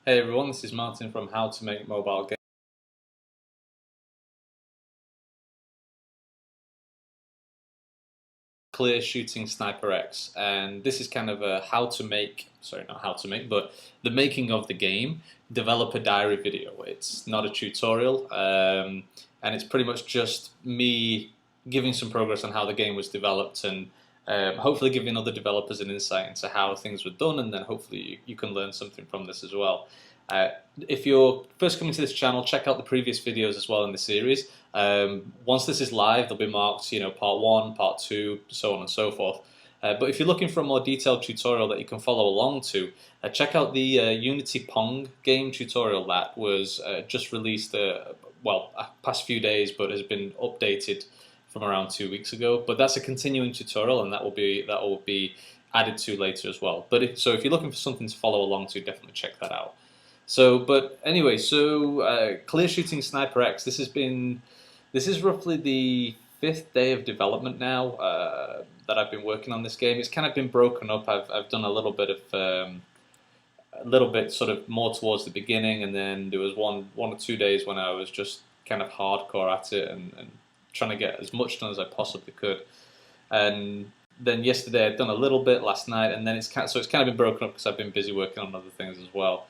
Hey everyone, this is Martin from How to Make Mobile Games. Clear Shooting Sniper X, and this is kind of a how to make, sorry, not how to make, but the making of the game developer diary video. It's not a tutorial, and it's pretty much just me giving some progress on how the game was developed and hopefully giving other developers an insight into how things were done, and then hopefully you can learn something from this as well. Uh, if you're first coming to this channel, check out the previous videos as well in the series. Once this is live, they'll be marked, part one, part two, so on and so forth. But if you're looking for a more detailed tutorial that you can follow along to, check out the Unity Pong game tutorial that was just released, past few days, but has been updated from around 2 weeks ago. But that's a continuing tutorial, and that will be added to later as well. But if you're looking for something to follow along to, definitely check that out. But anyway, Clear Shooting Sniper X. This is roughly the fifth day of development now that I've been working on this game. It's kind of been broken up. I've done a little bit sort of more towards the beginning, and then there was one or 2 days when I was just kind of hardcore at it and trying to get as much done as I possibly could. And then yesterday I'd done a little bit last night, and then it's kind of been broken up because I've been busy working on other things as well.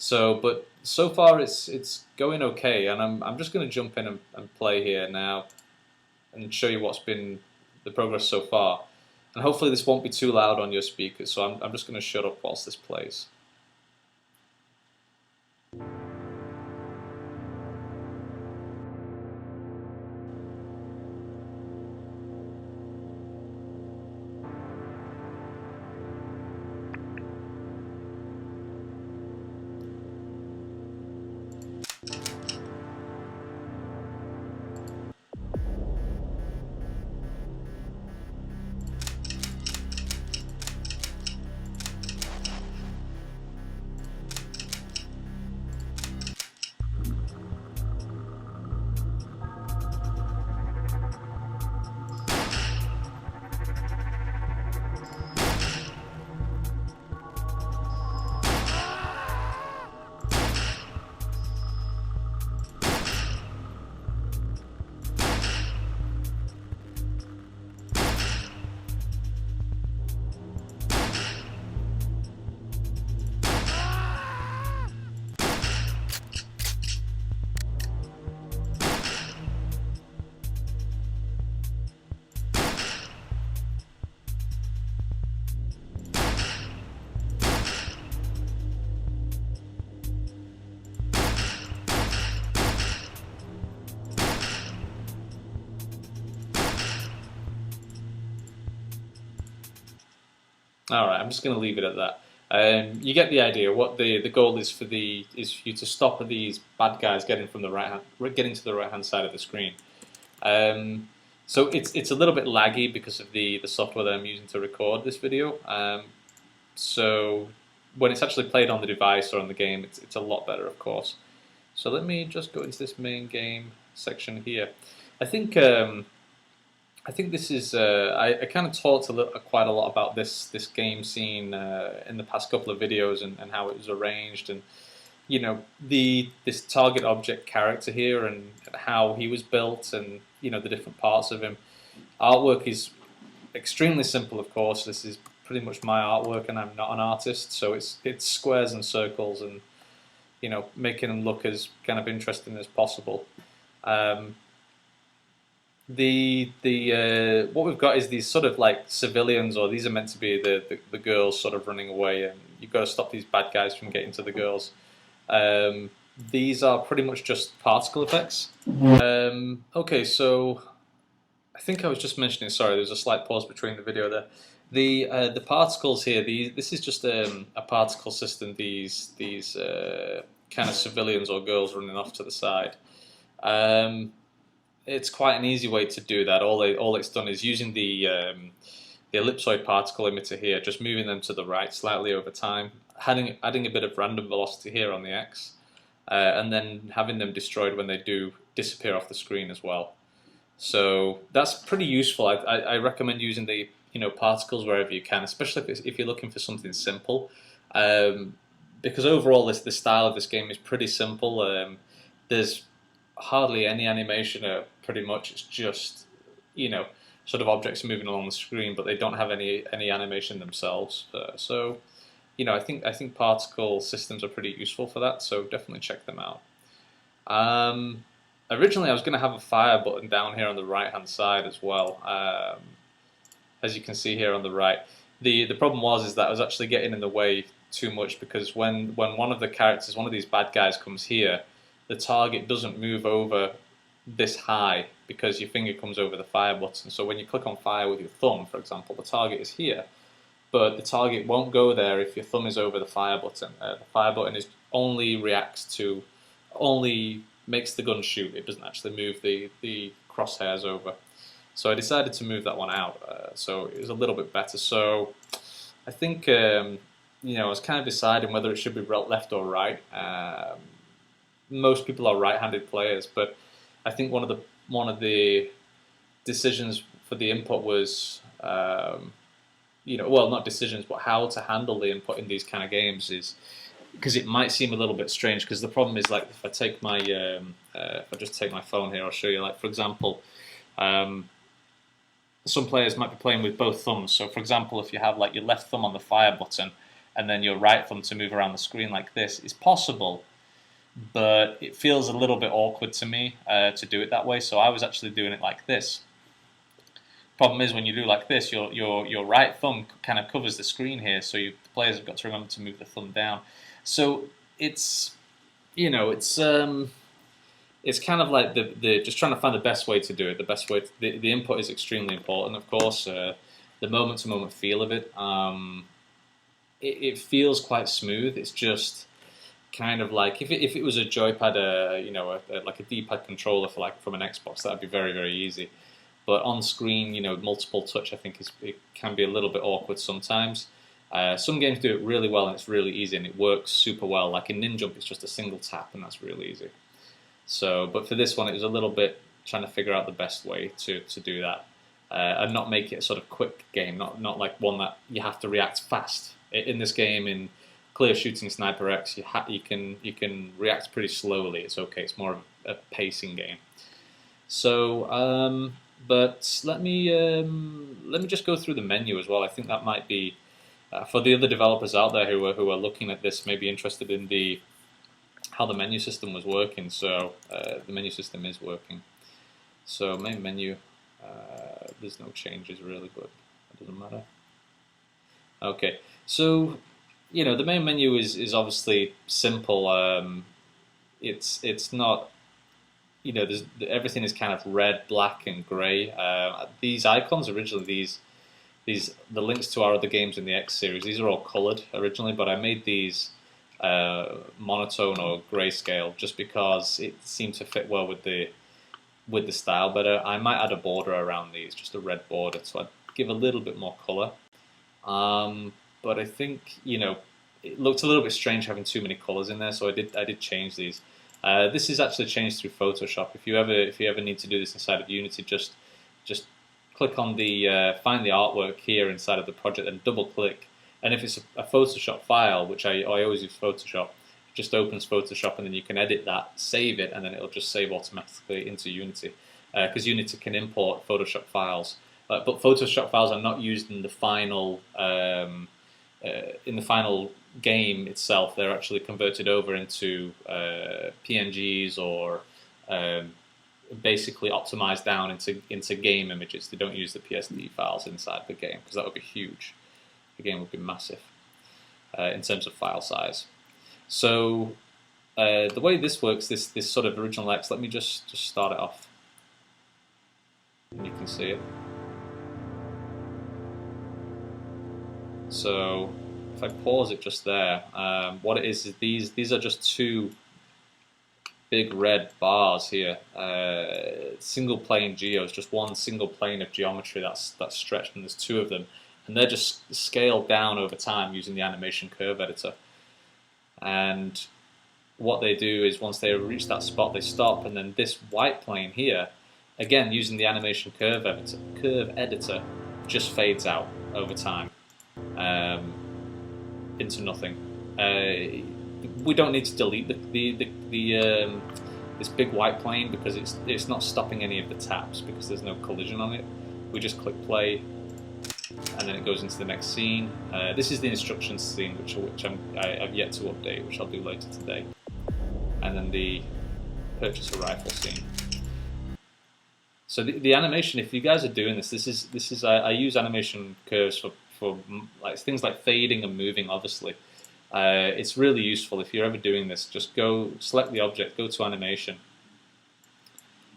But so far it's going okay, and I'm just going to jump in and play here now and show you what's been the progress so far. And hopefully this won't be too loud on your speakers, so I'm just going to shut up whilst this plays. Alright, I'm just going to leave it at that. You get the idea. What the goal is for you to stop these bad guys getting to the right hand side of the screen. So it's a little bit laggy because of the software that I'm using to record this video. So when it's actually played on the device or on the game, it's a lot better, of course. So let me just go into this main game section here. I think this is. I kind of talked quite a lot about this game scene in the past couple of videos and how it was arranged, and this target object character here and how he was built, and the different parts of him. Artwork is extremely simple, of course. This is pretty much my artwork, and I'm not an artist, so it's squares and circles, and making them look as kind of interesting as possible. What we've got is these sort of like civilians, or these are meant to be the girls sort of running away, and you've got to stop these bad guys from getting to the girls. These are pretty much just particle effects. Okay, so I think I was just mentioning, sorry, there's a slight pause between the video there. The particles here, this is just a particle system, these kind of civilians or girls running off to the side. It's quite an easy way to do that. All it's done is using the ellipsoid particle emitter here, just moving them to the right slightly over time, adding a bit of random velocity here on the X, and then having them destroyed when they do disappear off the screen as well. So that's pretty useful. I recommend using the particles wherever you can, especially if you're looking for something simple. because overall this style of this game is pretty simple. There's hardly any animation, pretty much. It's just, you know, sort of objects moving along the screen, but they don't have any animation themselves. So, you know, I think particle systems are pretty useful for that. So definitely check them out. Um, Originally, I was going to have a fire button down here on the right hand side as well. As you can see here on the right, the problem is that I was actually getting in the way too much, because when one of the characters, one of these bad guys, comes here, the target doesn't move over this high because your finger comes over the fire button. So when you click on fire with your thumb, for example, the target is here, but the target won't go there if your thumb is over the fire button. The fire button only makes the gun shoot. It doesn't actually move the crosshairs over. So I decided to move that one out, so it was a little bit better. So I think, you know, I was kind of deciding whether it should be left or right. Most people are right-handed players, but I think one of the decisions for the input was, you know, well, not decisions, but how to handle the input in these kind of games is, because it might seem a little bit strange. Because the problem is, like, if I take my, if I just take my phone here, I'll show you. Like, for example, some players might be playing with both thumbs. So, for example, if you have like your left thumb on the fire button and then your right thumb to move around the screen like this, it's possible, but it feels a little bit awkward to me to do it that way. So I was actually doing it like this. Problem is, when you do like this, your right thumb kind of covers the screen here, so the players have got to remember to move the thumb down. So it's, you know, it's kind of like the just trying to find the best way to do it. The best way the input is extremely important, of course. The moment-to-moment feel of it, it feels quite smooth. It's just kind of like if it was a joypad, you know, like a D-pad controller for like from an Xbox, that'd be very, very easy. But on screen, you know, multiple touch, I think it can be a little bit awkward sometimes. Some games do it really well and it's really easy and it works super well. Like in Ninjump, it's just a single tap and that's really easy. So, but for this one, it was a little bit trying to figure out the best way to do that, and not make it a sort of quick game, not like one that you have to react fast. In this game, in Clear Shooting Sniper X, you can react pretty slowly. It's okay. It's more of a pacing game. So, but let me just go through the menu as well. I think that might be for the other developers out there who are looking at this, maybe interested in how the menu system was working. So the menu system is working. So main menu, there's no changes really, but it doesn't matter. Okay, so you know the main menu is obviously simple. It's not, you know, everything is kind of red, black, and grey. These icons originally, the links to our other games in the X series, these are all coloured originally, but I made these monotone or grayscale just because it seemed to fit well with the style better. I might add a border around these, just a red border, so I'd give a little bit more colour. But I think, you know, it looked a little bit strange having too many colours in there, so I did change these. This is actually changed through Photoshop. If you ever need to do this inside of Unity, just click on the find the artwork here inside of the project and double click. And if it's a Photoshop file, which I always use Photoshop, it just opens Photoshop and then you can edit that, save it, and then it'll just save automatically into Unity. Because Unity can import Photoshop files, but Photoshop files are not used in the final game itself. They're actually converted over into PNGs or basically optimized down into game images. They don't use the PSD files inside the game because that would be huge. The game would be massive in terms of file size. So the way this works, this sort of original X, let me just start it off. And you can see it. So if I pause it just there, what it is these are just two big red bars here. Single plane geos, just one single plane of geometry that's stretched, and there's two of them. And they're just scaled down over time using the animation curve editor. And what they do is once they reach that spot, they stop, and then this white plane here, again using the animation curve editor, just fades out over time into nothing. We don't need to delete this big white plane because it's not stopping any of the taps because there's no collision on it. We just click play, and then it goes into the next scene. This is the instructions scene, which I've yet to update, which I'll do later today. And then the purchase a rifle scene. So the animation, if you guys are doing this is I use animation curves for like things like fading and moving. Obviously, it's really useful if you're ever doing this. Just go select the object, go to animation.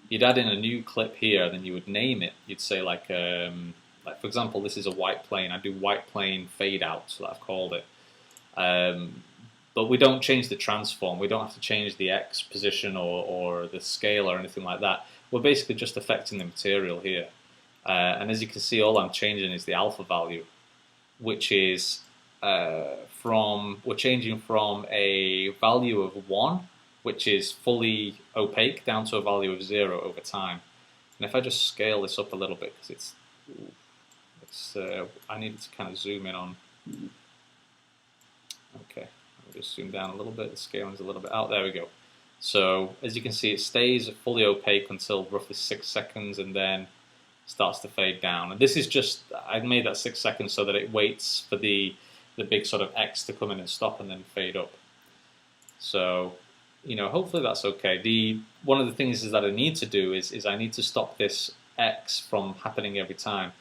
You'd add in a new clip here, then you would name it. You'd say like for example, this is a white plane. I do white plane fade out, so that I've called it. But we don't change the transform. We don't have to change the X position or the scale or anything like that. We're basically just affecting the material here. And as you can see, all I'm changing is the alpha value, which is we're changing from a value of 1, which is fully opaque, down to a value of 0 over time. And if I just scale this up a little bit, because I needed to kind of zoom in on. Okay. Just zoom down a little bit, the scaling is a little bit out, there we go. So as you can see, it stays fully opaque until roughly 6 seconds and then starts to fade down. And this is just, I made that 6 seconds so that it waits for the big sort of X to come in and stop and then fade up. So, you know, hopefully that's okay. One of the things is that I need to do is I need to stop this X from happening every time.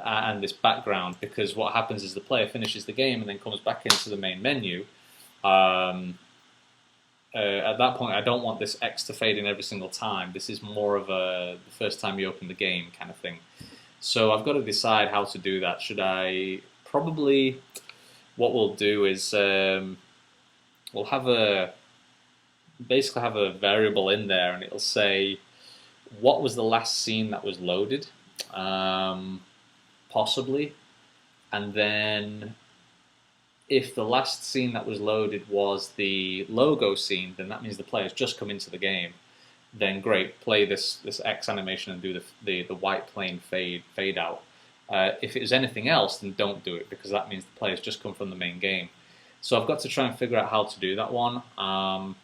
And this background, because what happens is the player finishes the game and then comes back into the main menu. At that point, I don't want this X to fade in every single time. This is more of the first time you open the game kind of thing. So I've got to decide how to do that. Should I probably, what we'll do is we'll basically have a variable in there, and it'll say what was the last scene that was loaded, possibly, and then if the last scene that was loaded was the logo scene, then that means the player's just come into the game. Then great, play this X animation and do the white plane fade out. If it was anything else, then don't do it, because that means the player's just come from the main game. So I've got to try and figure out how to do that one. Off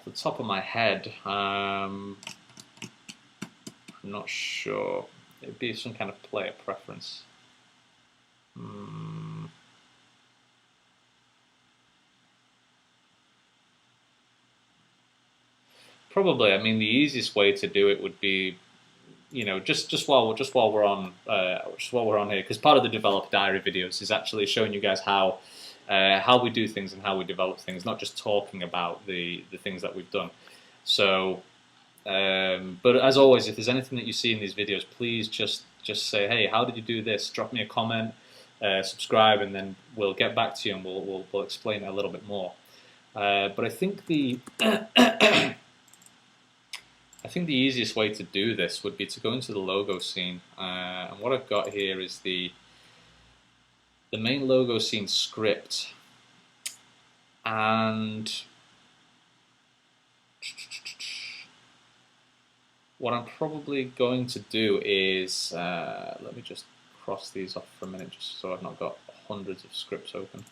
the top of my head, I'm not sure. It'd be some kind of player preference. Probably, I mean, the easiest way to do it would be, you know, just while we're on here, because part of the developer diary videos is actually showing you guys how we do things and how we develop things, not just talking about the things that we've done. So, but as always, if there's anything that you see in these videos, please just say, hey, how did you do this? Drop me a comment, subscribe, and then we'll get back to you and we'll explain it a little bit more. But I think I think the easiest way to do this would be to go into the logo scene, and what I've got here is the main logo scene script, and what I'm probably going to do is, let me just cross these off for a minute just so I've not got hundreds of scripts open.